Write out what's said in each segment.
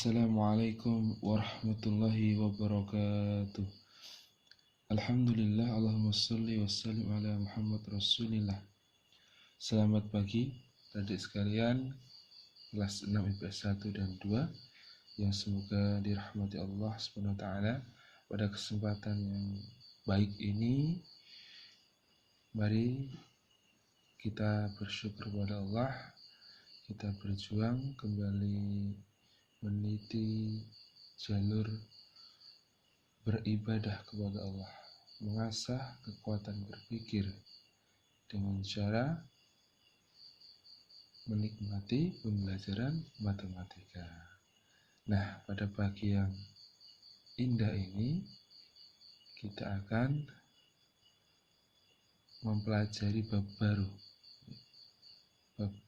Assalamualaikum warahmatullahi wabarakatuh. Alhamdulillah, Allahumma sholli wassallim ala Muhammad Rasulillah. Selamat pagi adik sekalian kelas 6 IPS 1 dan 2 yang semoga dirahmati Allah Subhanahu wa taala. Pada kesempatan yang baik ini, mari kita bersyukur kepada Allah. Kita berjuang kembali meniti jalur beribadah kepada Allah, mengasah kekuatan berpikir dengan cara menikmati pembelajaran matematika. Nah, pada pagi yang indah ini kita akan mempelajari bab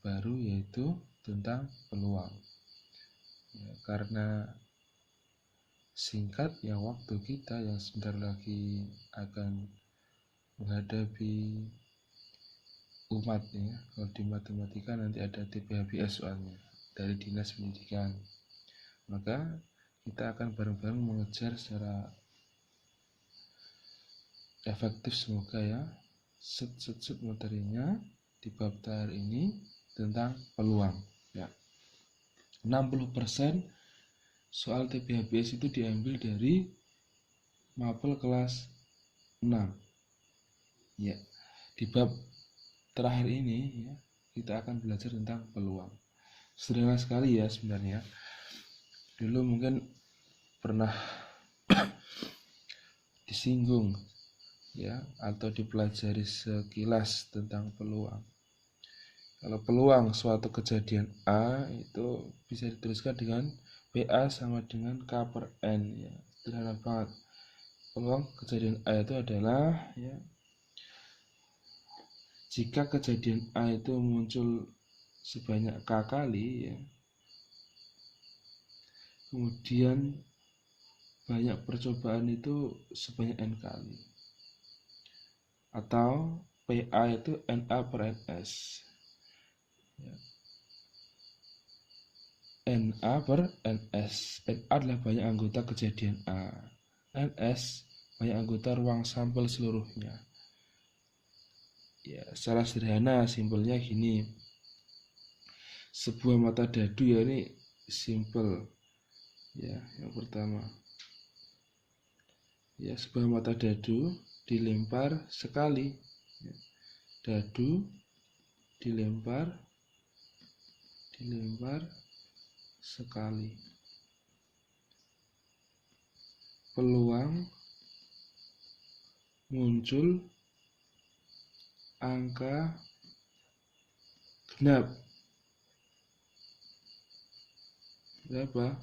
baru yaitu tentang peluang. Ya, karena singkatnya waktu kita yang sebentar lagi akan menghadapi umatnya, kalau di matematika nanti ada TPHBS soalnya dari Dinas Pendidikan, maka kita akan bareng-bareng mengejar secara efektif semoga ya set materinya di bab hari ini tentang peluang ya. 60% soal TPHBS itu diambil dari mapel kelas 6 ya. Di bab terakhir ini ya, kita akan belajar tentang peluang. Sederhana sekali ya sebenarnya. Dulu mungkin pernah disinggung ya atau dipelajari sekilas tentang peluang. Kalau peluang suatu kejadian A itu bisa dituliskan dengan PA sama dengan K per N ya. Sederhana banget. Peluang kejadian A itu adalah ya, jika kejadian A itu muncul sebanyak K kali ya, kemudian banyak percobaan itu sebanyak N kali, atau PA itu NA per NS ya. NA per NS. NA adalah banyak anggota kejadian A. NS banyak anggota ruang sampel seluruhnya. Ya, secara sederhana simpelnya gini. Sebuah mata dadu ya, ini simpel. Ya, yang pertama. Ya, sebuah mata dadu dilempar sekali. Ya. Dadu dilempar sekali. Peluang muncul angka genap. Berapa?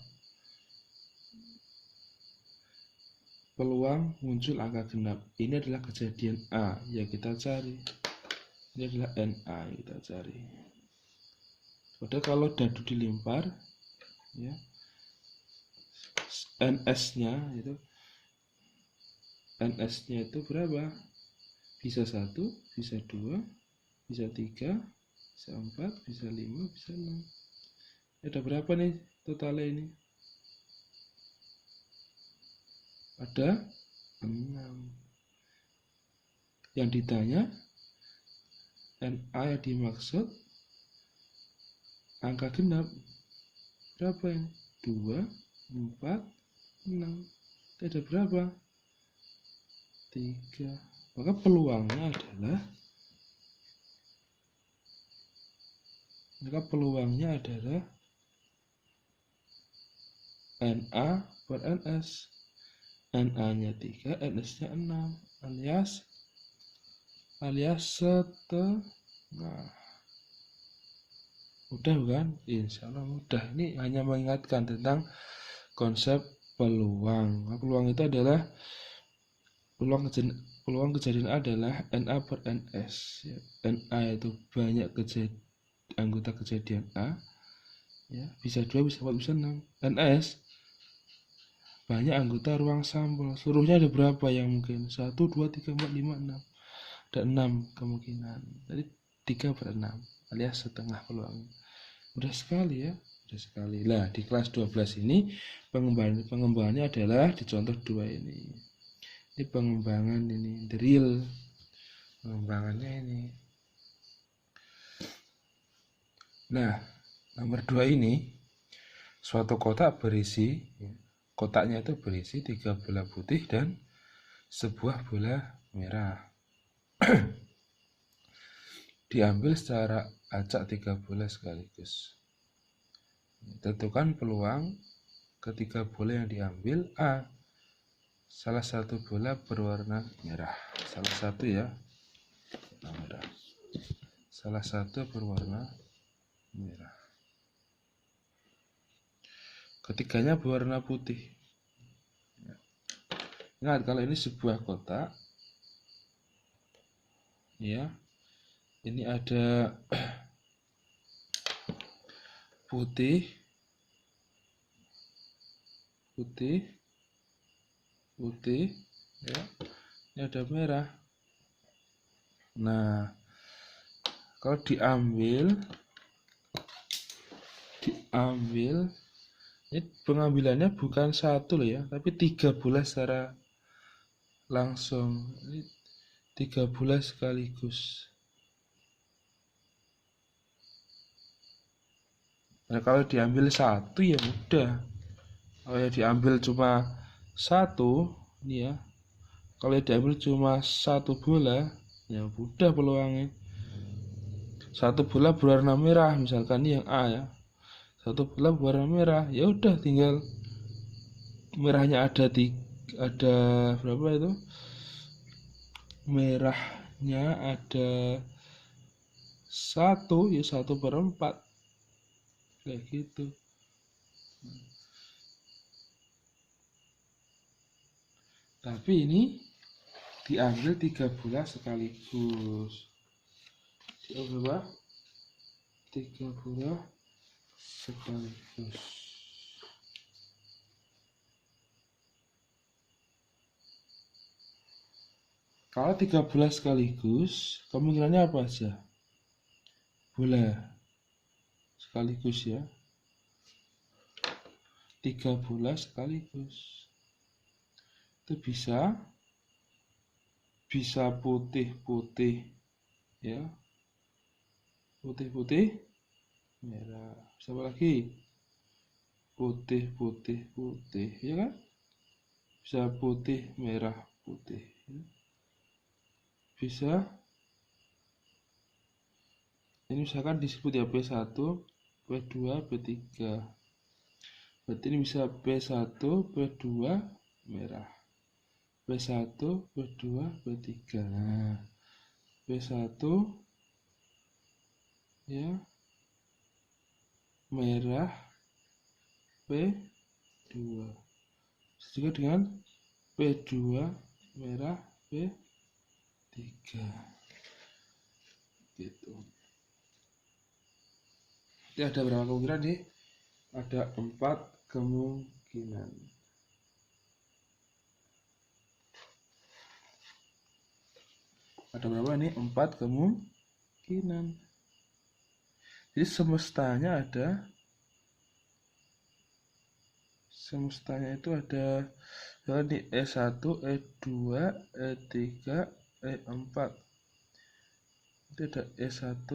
Peluang muncul angka genap. Ini adalah kejadian A yang kita cari. Ini adalah NA yang kita cari. Padahal kalau dadu dilempar ya, NS-nya itu berapa? Bisa 1, bisa 2, bisa 3, bisa 4, bisa 5, bisa 6. Ada berapa nih totalnya ini? Ada 6. Yang ditanya NA yang dimaksud angka genap berapa ini? 2, 4, 6. Ada berapa? 3. Maka peluangnya adalah NA per NS. NA-nya 3, NS-nya 6, alias setengah. Mudah bukan? Insya Allah mudah. Ini hanya mengingatkan tentang konsep peluang. Peluang itu adalah peluang kejadian adalah NA per NS ya. NA itu banyak anggota kejadian A ya, bisa 2, bisa 4, bisa 6. NS banyak anggota ruang sampel. Seluruhnya ada berapa yang mungkin? 1, 2, 3, 4, 5, 6. Ada 6 kemungkinan. Jadi 3 per 6 alias setengah peluang. Mudah sekali ya. Ada sekali. Nah, di kelas 12 ini pengembangannya adalah di contoh 2 ini. Ini pengembangan ini, the real. Pengembangannya ini. Nah, nomor 2 ini, suatu kotak berisi, kotaknya itu berisi 3 bola putih dan sebuah bola merah. Diambil secara acak 3 bola sekaligus. Tentukan peluang ketiga bola yang diambil. A. Salah satu bola berwarna merah. Salah satu ya, merah. Salah satu berwarna merah. Ketiganya berwarna putih. Ingat, kalau ini sebuah kotak, ya, ini ada putih, ya. Ini ada merah. Nah, kalau diambil, ini pengambilannya bukan satu loh ya, tapi 3 bola secara langsung. Ini 3 bola sekaligus. Nah, kalau diambil satu ya mudah. Kalau diambil cuma satu, ini ya. Kalau diambil cuma satu bola, ya mudah peluangnya. Satu bola berwarna merah, misalkan ini yang A ya. Satu bola berwarna merah, ya udah tinggal merahnya ada berapa itu? Merahnya ada 1, ya 1/4 kayak gitu. Tapi ini diambil 3 bola sekaligus. Diambil 3 bola sekaligus. Kalau 3 bola sekaligus, kemungkinannya apa aja? Bola sekaligus ya. 3 bola sekaligus. Itu bisa putih-putih ya. Putih-putih merah. Siapa lagi? Putih, ya kan? Bisa putih, merah, putih. Bisa. Ini misalkan disebut ya P1, P2, P3. Berarti ini bisa P1, P2, merah. P1, P2, P3. Nah, P1 ya, merah, P2. Juga dengan P2 merah, P3. Gitu. Jadi ada berapa kemungkinan nih? Ada 4 kemungkinan. Ada berapa nih? 4 kemungkinan. Jadi semestanya itu ada di E1, E2, E3, E4. Itu ada E1,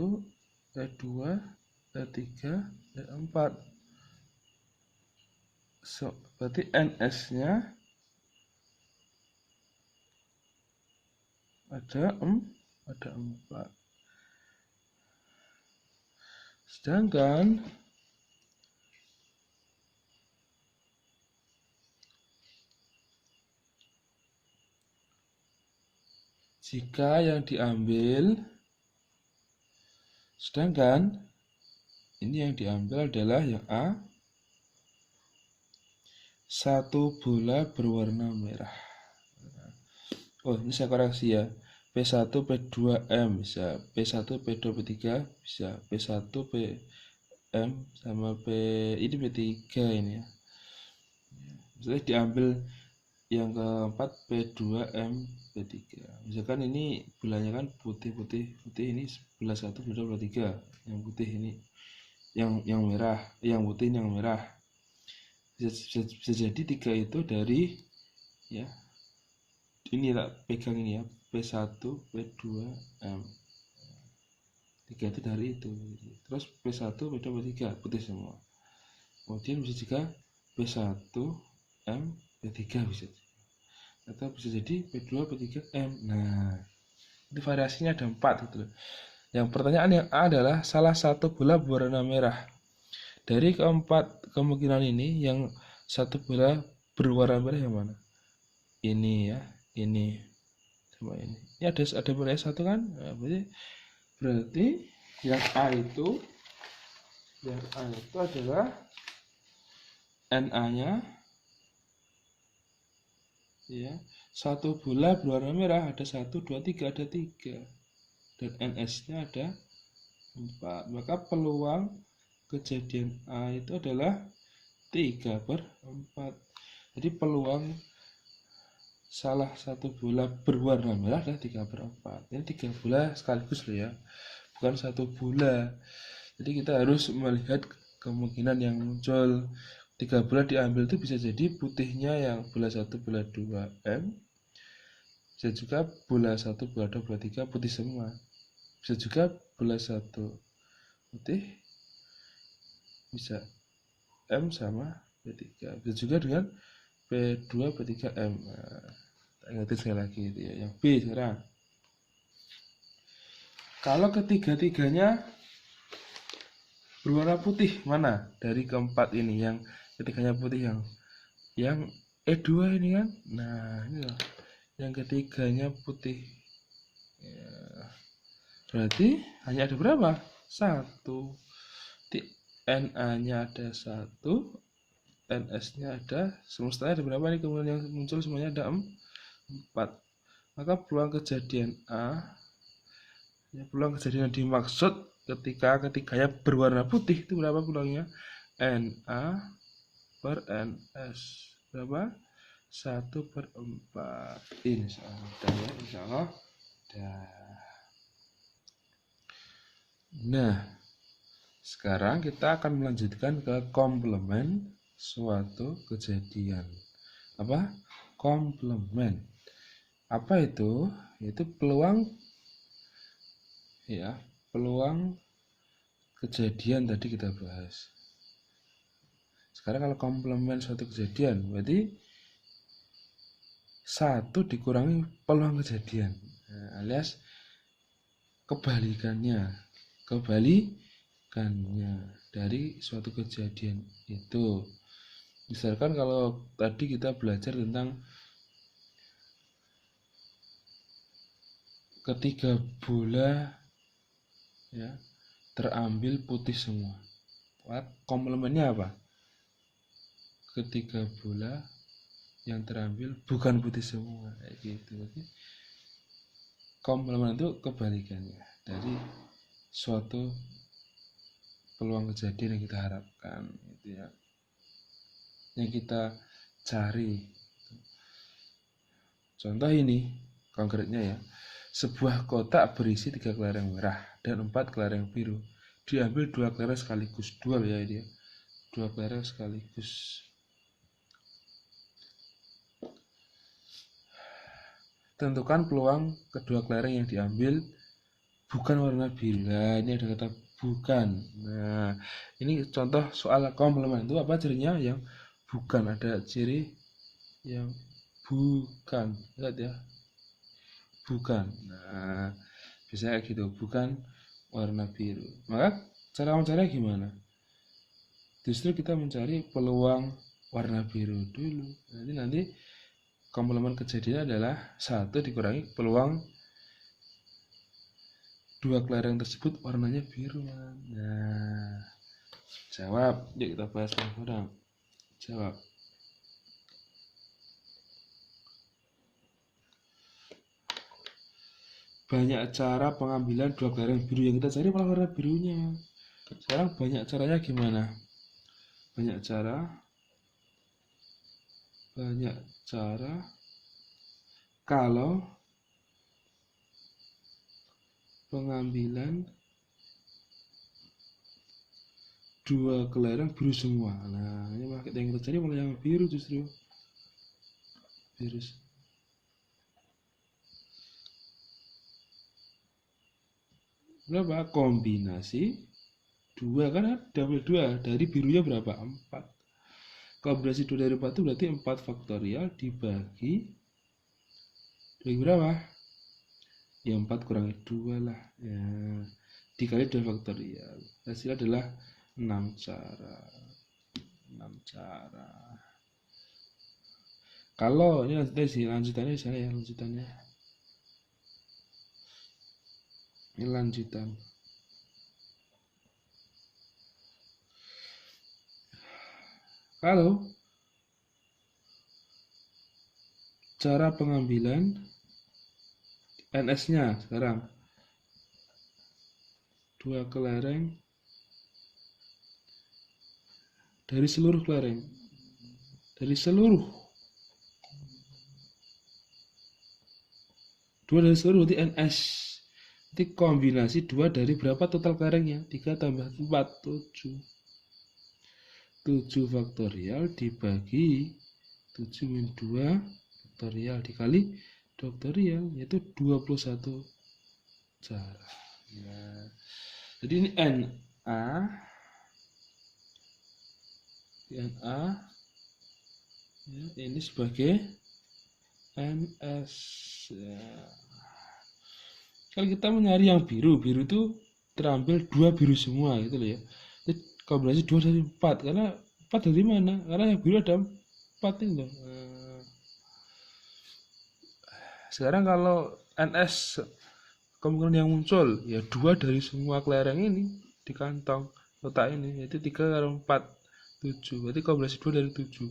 E2, E3, E4. Berarti NS-nya ada 4. Sedangkan jika yang diambil, ini yang diambil adalah yang A, 1 bola berwarna merah. Oh, ini saya koreksi ya. P1, P2M bisa, P1, P2, P3 bisa, P1, PM sama ini P3 ini ya. Misalnya diambil yang keempat P2M P3. Misalkan ini bolanya kan putih ini bola 1, bola 2, bola 3. Yang putih ini yang merah, yang putih yang merah. Bisa jadi 3 itu dari ya ini lah, pegang ini ya, P1 P2 M. 3 itu dari itu. Terus P1 P2 P3 putih semua. Kemudian bisa juga P1 M P3 bisa, atau bisa jadi P2 P3 M. Nah, ini variasinya ada 4 gitu loh. Yang pertanyaan yang A adalah salah satu bola berwarna merah. Dari keempat kemungkinan ini, yang satu bola berwarna merah yang mana? Ini ya, ini sama ini. Ini ada bola satu kan? Nah, berarti yang A itu adalah NA-nya ya. Satu bola berwarna merah ada 1, 2, 3, ada 3. Dan NS-nya ada 4. Maka peluang kejadian A itu adalah 3/4. Jadi peluang salah satu bola berwarna merah adalah 3/4. Ini 3 bola sekaligus loh ya, bukan satu bola. Jadi kita harus melihat kemungkinan yang muncul. 3 bola diambil itu bisa jadi putihnya yang bola 1, bola 2 M. Bisa juga bola 1, bola 2, bola 3 putih semua. Bisa juga bola 1 putih, bisa M sama P3. Bisa juga dengan P2 P3 M. Nah, ingat sekali lagi itu ya. Yang B sekarang, kalau ketiga-tiganya berwarna putih, mana dari keempat ini yang ketiganya putih, yang E2 ini kan? Nah, ini loh. Yang ketiganya putih. Ya, berarti hanya ada berapa? 1. NA-nya ada 1, NS-nya ada, semestanya ada berapa nih? Kemudian yang muncul semuanya ada 4. Maka peluang kejadian A, ya, peluang kejadian yang dimaksud ketika ketiganya berwarna putih itu berapa peluangnya? NA per NS berapa? 1/4. Insya Allah dah. Nah, sekarang kita akan melanjutkan ke komplement suatu kejadian. Apa? Komplement. Apa itu? Yaitu peluang ya, peluang kejadian tadi kita bahas. Sekarang kalau komplement suatu kejadian berarti 1 dikurangi peluang kejadian. Nah, alias kebalikannya dari suatu kejadian itu. Misalkan kalau tadi kita belajar tentang ketiga bola ya terambil putih semua, komplemennya apa? Ketiga bola yang terambil bukan putih semua, kayak gitu. Jadi komplemen itu kebalikannya dari suatu peluang kejadian yang kita harapkan, gitu ya, yang kita cari. Contoh ini konkretnya ya, sebuah kotak berisi 3 kelereng merah dan 4 kelereng biru. Diambil 2 kelereng sekaligus, dual ya dia, 2 kelereng sekaligus. Tentukan peluang kedua kelereng yang diambil bukan warna biru. Nah, ini ada kata bukan. Nah, ini contoh soal komplement itu apa cirinya? Yang bukan, ada ciri yang bukan. Lihat ya, bukan. Nah, biasanya kayak gitu, bukan warna biru. Maka cara mencarinya gimana? Justru kita mencari peluang warna biru dulu. Nanti komplement kejadian adalah 1 dikurangi peluang 2 kelereng tersebut warnanya biru. Nah, jawab. Yuk kita bahas bareng-bareng. Jawab. Banyak cara pengambilan 2 kelereng biru, yang kita cari malah warna birunya. Sekarang banyak caranya gimana? Banyak cara kalau pengambilan dua kelereng biru semua. Nah, ini yang terjadi malah yang biru justru. Biru. Berapa? Kombinasi dua, kan double dua. Dari birunya berapa? 4. Kombinasi 2 dari 4 itu berarti 4 faktorial dibagi berapa? Ya 4 kurangi 2 lah. Ya, dikali 2 faktorial. Hasilnya adalah 6 cara. 6 cara. Kalau ini lanjutannya di sana ya, lanjutannya. Ini lanjutan. Kalau cara pengambilan NS-nya sekarang 2 kelereng dari seluruh kelereng. Dari seluruh 2 dari seluruh berarti NS. Nanti kombinasi 2 dari berapa total kelerengnya? 3 tambah 4, 7. 7 faktorial dibagi 7 min 2 faktorial dikali 2 faktorial, yaitu 21 cara. Ya. Jadi ini NA ya, ini sebagai NS ya. Kalau kita mencari yang biru itu terambil 2 biru semua gitu loh ya. Jadi kombinasi 2 dari 4, karena 4 dari mana? Karena yang biru ada 4 ini loh. Sekarang kalau NS kemungkinan yang muncul ya 2 dari semua kelereng ini di kantong kotak ini, yaitu 3 kali 4 7. Berarti kombinasi 2 dari 7.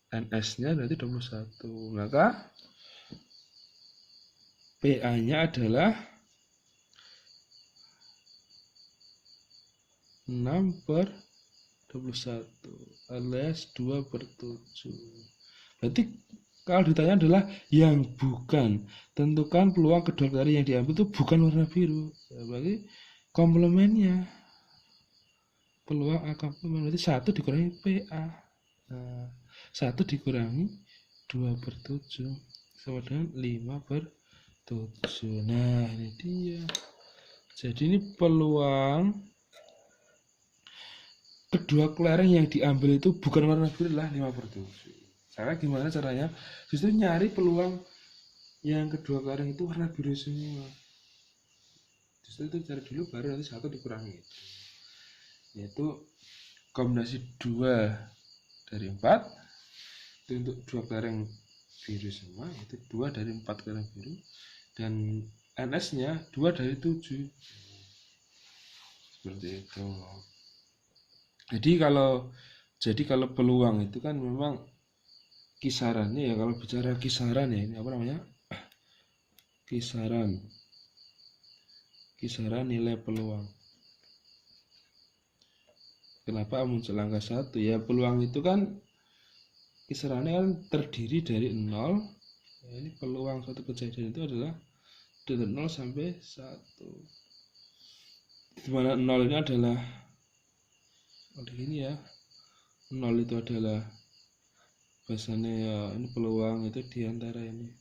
NS-nya berarti 21. Maka PA-nya adalah 6/21 alias 2/7. Berarti kalau ditanya adalah yang bukan, tentukan peluang kedua kelereng yang diambil itu bukan warna biru. Ya, berarti komplemennya peluang A komplemen berarti 1 dikurangi PA. Nah, 1 dikurangi 2/7 sama dengan 5/7. Nah, ini dia. Jadi ini peluang kedua kelereng yang diambil itu bukan warna biru lah 5/7. Cara gimana caranya? Justru nyari peluang yang kedua kelereng itu warna biru semua. Justru itu cari dulu, baru nanti 1 dikurangi itu. Yaitu kombinasi 2 dari 4 itu untuk 2 kelereng biru semua, itu 2 dari 4 kelereng biru, dan NS-nya 2 dari 7. Seperti itu. Jadi kalau peluang itu kan memang kisarannya ya, kalau bicara kisaran ya, ini apa namanya? Kisaran nilai peluang. Kenapa muncul angka 1? Ya peluang itu kan kisarannya kan terdiri dari 0. Ya, ini peluang suatu kejadian itu adalah dari 0 sampai 1. Dimana 0 ini adalah ini ya, 0 itu adalah bahasanya ya, ini peluang itu diantara ini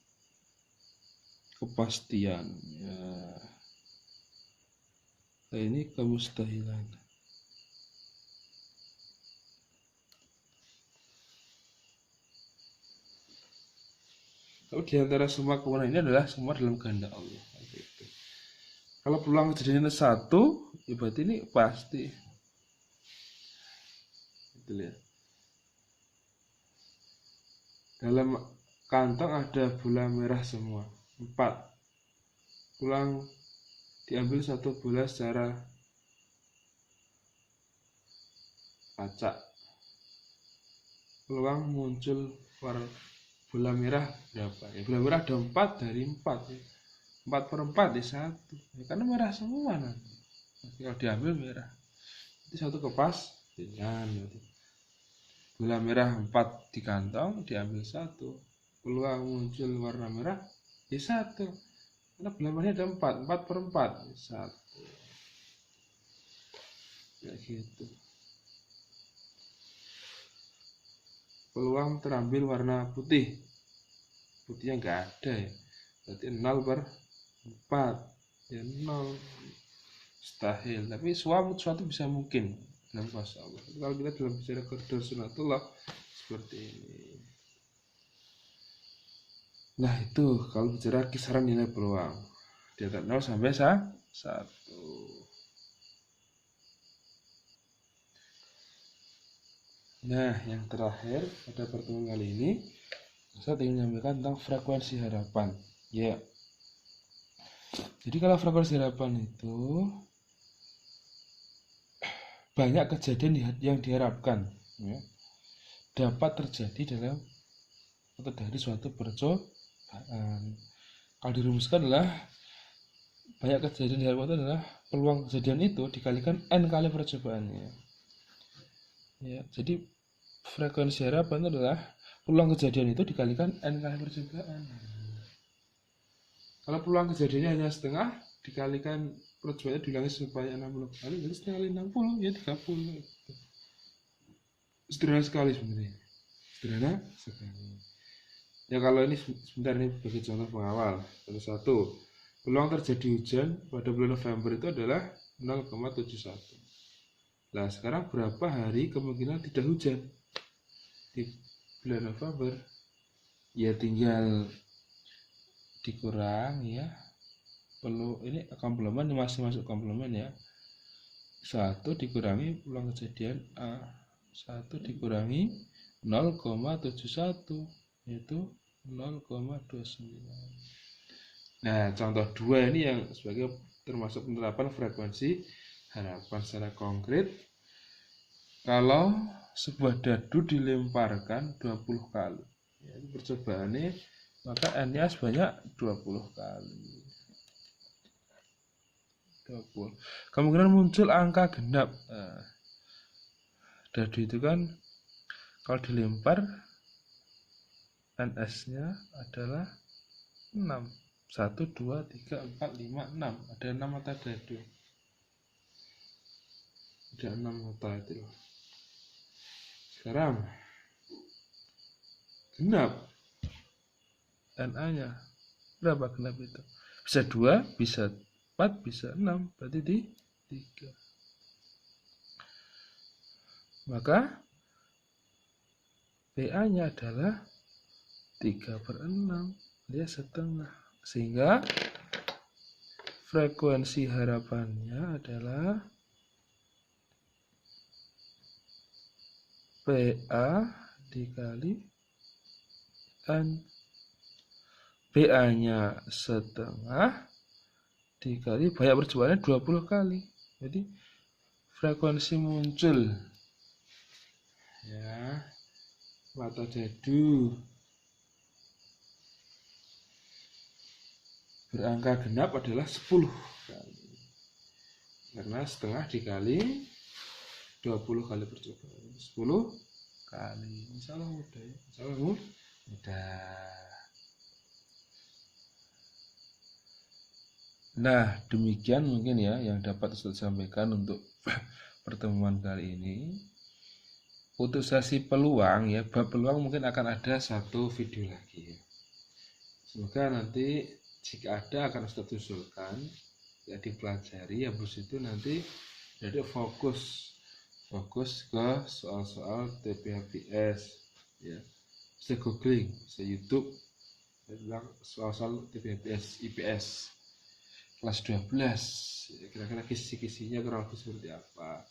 kepastian ya. Nah, ini kemustahilan. Kalau diantara semua kewenangan ini adalah semua dalam kehendak Allah. Gitu. Kalau peluang kejadiannya 1, ya berarti ini pasti. Gitu lihat. Dalam kantong ada bola merah semua 4. Pulang diambil 1 bola secara acak. Peluang muncul bola merah berapa? Ya, bola merah ada 4 dari 4 ya. 4/4 ya 1 ya, karena merah semua nanti. Kalau diambil merah itu 1 kepastian. Bola merah 4 di kantong, diambil 1, peluang muncul warna merah ya 1, karena bola merahnya ada 4/4 1. kayak gitu. Peluang terambil warna putih, putihnya nggak ada ya, berarti 0/4 ya 0, mustahil. Tapi suatu bisa mungkin dalam kuasa Allah. Kalau kita dalam bicara qadar sunatullah seperti ini. Nah itu kalau bicara kisaran nilai peluang di antara 0 sampai 1. Nah yang terakhir pada pertemuan kali ini saya ingin menyampaikan tentang frekuensi harapan. Ya. Jadi kalau frekuensi harapan itu banyak kejadian yang diharapkan ya, dapat terjadi dalam atau dari suatu percobaan. Kalau dirumuskan adalah banyak kejadian diharapkan itu adalah peluang kejadian itu dikalikan n kali percobaannya. Ya, jadi frekuensi harapan itu adalah peluang kejadian itu dikalikan n kali percobaan. Kalau peluang kejadiannya hanya setengah, dikalikan percobaannya diulangi supaya 60 kali, jadi setengah kali 60 ya 30. Sederhana sekali sebenarnya. Sederhana sekali. Ya kalau ini sebentar ini bagi contoh pengawal. Contoh 1, peluang terjadi hujan pada bulan November itu adalah 0,71. Nah sekarang berapa hari kemungkinan tidak hujan di bulan November? Ya tinggal dikurang ya. Perlu ini komplemen masih masuk komplemen ya. 1 dikurangi peluang kejadian A, 1 dikurangi 0,71 yaitu 0,29. Nah contoh 2 ini yang sebagai termasuk penerapan frekuensi harapan secara konkret. Kalau sebuah dadu dilemparkan 20 kali ya, percobaannya maka n-nya sebanyak 20 kali. 20. Kemungkinan muncul angka genap. Nah, dadu itu kan kalau dilempar ns-nya adalah 6. 1, 2, 3, 4, 5, 6. Ada 6 mata dadu. Ada 6 mata itu. Sekarang genap NA-nya berapa genap itu? Bisa 2, bisa 4, bisa 6. Berarti di 3. Maka PA-nya adalah 3/6, dia setengah. Sehingga frekuensi harapannya adalah PA dikali N. PA-nya setengah dikali banyak percobaannya 20 kali. Jadi frekuensi muncul ya mata dadu berangka genap adalah 10 kali. Karena setengah dikali 20 kali percobaan 10 kali. Insya Allah mudah ya. Insya Allah mudah. Nah demikian mungkin ya yang dapat saya sampaikan untuk pertemuan kali ini. Untuk sesi peluang ya, bab peluang mungkin akan ada satu video lagi ya. Semoga nanti jika ada akan Ustaz usulkan ya dipelajari, habis itu nanti jadi fokus ke soal-soal TPHPS ya. Bisa googling, bisa YouTube tentang soal-soal TPHPS IPS kelas 12 ya, kira-kira kisi-kisinya kurang lebih seperti apa.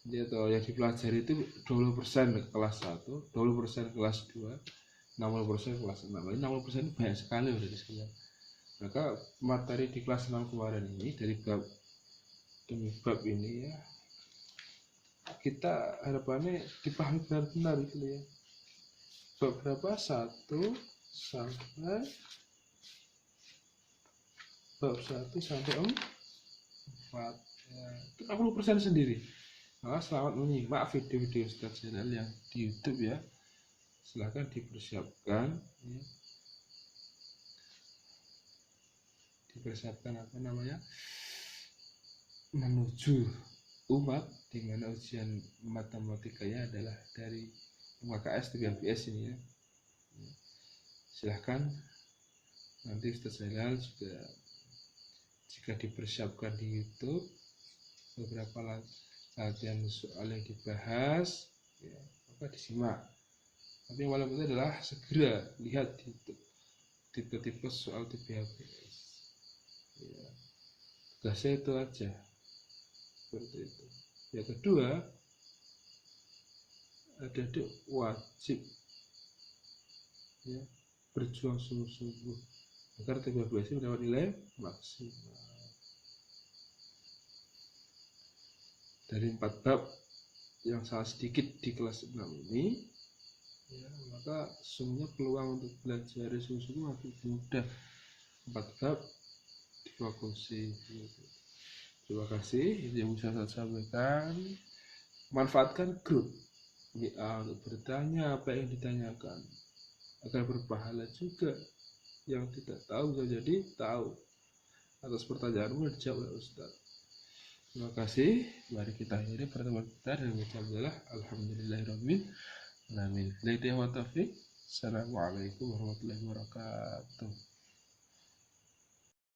Dia tahu yang dipelajari itu 20% kelas 1, 20% kelas 2, 60% kelas 6. Jadi 60% itu banyak sekali udah sekalian. Maka materi di kelas 6 kemarin ini dari bab demi bab ini ya, kita harapannya dipahami benar-benar gitu ya. Bab berapa? 1 sampai bab 1 sampai 4 ya, 60% sendiri. Maka selamat menyimak video-video Ustaz Channel yang di YouTube ya. Silahkan dipersiapkan ya. Dipersiapkan apa namanya? Menuju umat, di mana ujian matematikanya adalah dari UKS 3BS ini ya. Silahkan nanti Ustaz Zainal juga jika dipersiapkan di YouTube beberapa latihan soal yang dibahas ya, maka disimak. Tapi yang paling penting adalah segera lihat di YouTube tipe-tipe soal TPHBS ya. Tugasnya itu aja, seperti itu. Yang kedua, adik-adik wajib ya berjuang sungguh-sungguh agar TPHBS mendapat nilai maksimal. Dari 4 bab yang salah sedikit di kelas 6 ini ya, maka sungguhnya peluang untuk belajar sungguh-sungguh makin mudah. 4 bab difokusi. Terima kasih, itu yang bisa saya sampaikan. Manfaatkan grup WA untuk bertanya apa yang ditanyakan agar berpahala juga. Yang tidak tahu bisa jadi tahu. Atas pertanyaanmu dijawab oleh Ustaz. Terima kasih. Mari kita akhiri pertemuan kita dengan mengucapkan alhamdulillahirabbil alamin. Assalamualaikum warahmatullahi wabarakatuh.